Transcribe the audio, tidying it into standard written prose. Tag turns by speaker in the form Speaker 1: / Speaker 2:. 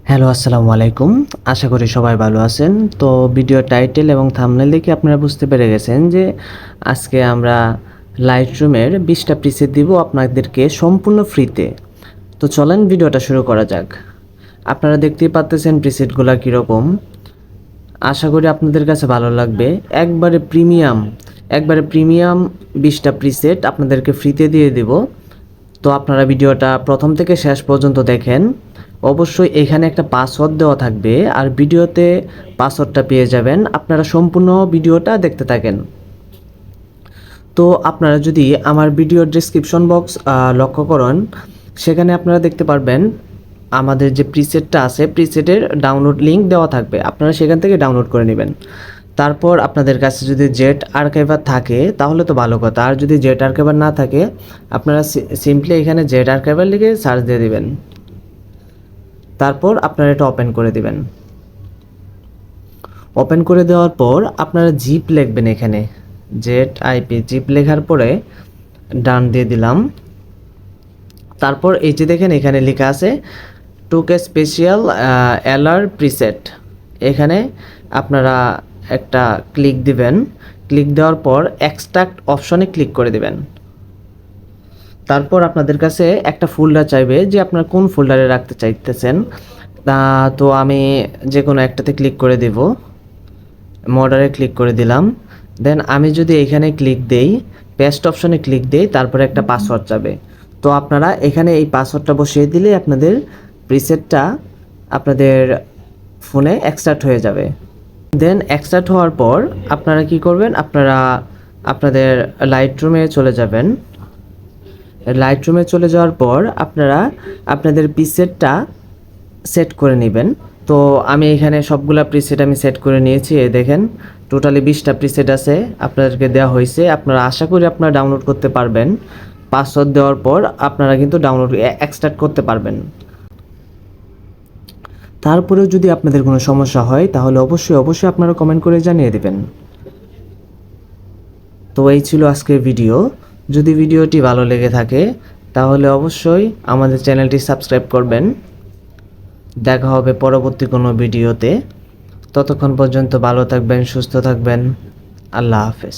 Speaker 1: Hello, আসসালামু আলাইকুম। আশা করি সবাই ভালো আছেন। তো ভিডিও টাইটেল এবং থাম্বনেল দেখে আপনারা বুঝতে পেরে গেছেন যে আজকে আমরা লাইটরুমের 20টা প্রিসেট দিব আপনাদেরকে সম্পূর্ণ ফ্রিতে। তো চলেন ভিডিওটা শুরু করা যাক। আপনারা দেখতেই পাচ্ছেন প্রিসেটগুলো কীরকম। আশা করি আপনাদের কাছে ভালো লাগবে। একবারে প্রিমিয়াম 20টা প্রিসেট আপনাদেরকে ফ্রিতে দিয়ে দেব। তো আপনারা ভিডিওটা প্রথম থেকে শেষ পর্যন্ত দেখেন। অবশ্যই এখানে একটা পাসওয়ার্ড দেওয়া থাকবে আর ভিডিওতে পাসওয়ার্ডটা পেয়ে যাবেন। আপনারা সম্পূর্ণ ভিডিওটা দেখতে থাকেন। তো আপনারা যদি আমার ভিডিওর ডেসক্রিপশন বক্স লক্ষ্য করেন, সেখানে আপনারা দেখতে পারবেন আমাদের যে প্রিসেটটা আছে প্রিসেটের ডাউনলোড লিঙ্ক দেওয়া থাকবে। আপনারা সেখান থেকে ডাউনলোড করে নেবেন। তারপর আপনাদের কাছে যদি জেট আর্কাইভার থাকে তাহলে তো ভালো কথা, আর যদি জেট আর্কাইভার না থাকে আপনারা সিম্পলি এখানে জেট আর্কাইভার লিখে সার্চ দিয়ে দিবেন। তারপর আপনারা এটা ওপেন করে দিবেন। ওপেন করে দেওয়ার পর আপনারা জিপ লিখবেন, এখানে জেট আইপি জিপ লেখার পরে ডান দিয়ে দিলাম। তারপর এই যে দেখেন এখানে লেখা আছে 2K স্পেশাল এলআর প্রিসেট। এখানে আপনারা একটা ক্লিক দিবেন। ক্লিক দেওয়ার পর এক্সট্রাক্ট অপশনে ক্লিক করে দিবেন। তারপর আপনাদের কাছে একটা ফোল্ডার চাইবে যে আপনারা কোন ফোল্ডারে রাখতে চাইতেছেন। তো আমি যে কোনো একটাতে ক্লিক করে দেব। মডারে ক্লিক করে দিলাম। দেন আমি যদি এখানে ক্লিক দেই, পেস্ট অপশনে ক্লিক দেই, তারপরে একটা পাসওয়ার্ড যাবে। তো আপনারা এখানে এই পাসওয়ার্ডটা বসিয়ে দিলে আপনাদের প্রিসেটটা আপনাদের ফোনে এক্সট্রাক্ট হয়ে যাবে। দেন এক্সট্রাক্ট হওয়ার পর আপনারা কি করবেন, আপনারা আপনাদের লাইটরুমে চলে যাবেন। লাইটরুমে চলে যাওয়ার পর আপনারা আপনাদের প্রিসেটটা সেট করে নেবেন। তো আমি এখানে সবগুলা প্রিসেট আমি সেট করে নিয়েছি। এই দেখেন টোটালি 20টা প্রিসেট আছে আপনাদেরকে দেওয়া হয়েছে। আপনারা আশা করি আপনারা ডাউনলোড করতে পারবেন। পাসওয়ার্ড দেওয়ার পর আপনারা কিন্তু ডাউনলোড এক্সট্রাক্ট করতে পারবেন। তারপরেও যদি আপনাদের কোনো সমস্যা হয় তাহলে অবশ্যই আপনারা কমেন্ট করে জানিয়ে দেবেন। তো এই ছিল আজকের ভিডিও। যদি ভিডিওটি ভালো লেগে থাকে তাহলে অবশ্যই আমাদের চ্যানেলটি সাবস্ক্রাইব করবেন। দেখা হবে পরবর্তী কোনো ভিডিওতে। ততক্ষণ পর্যন্ত ভালো থাকবেন, সুস্থ থাকবেন। আল্লাহ হাফেজ।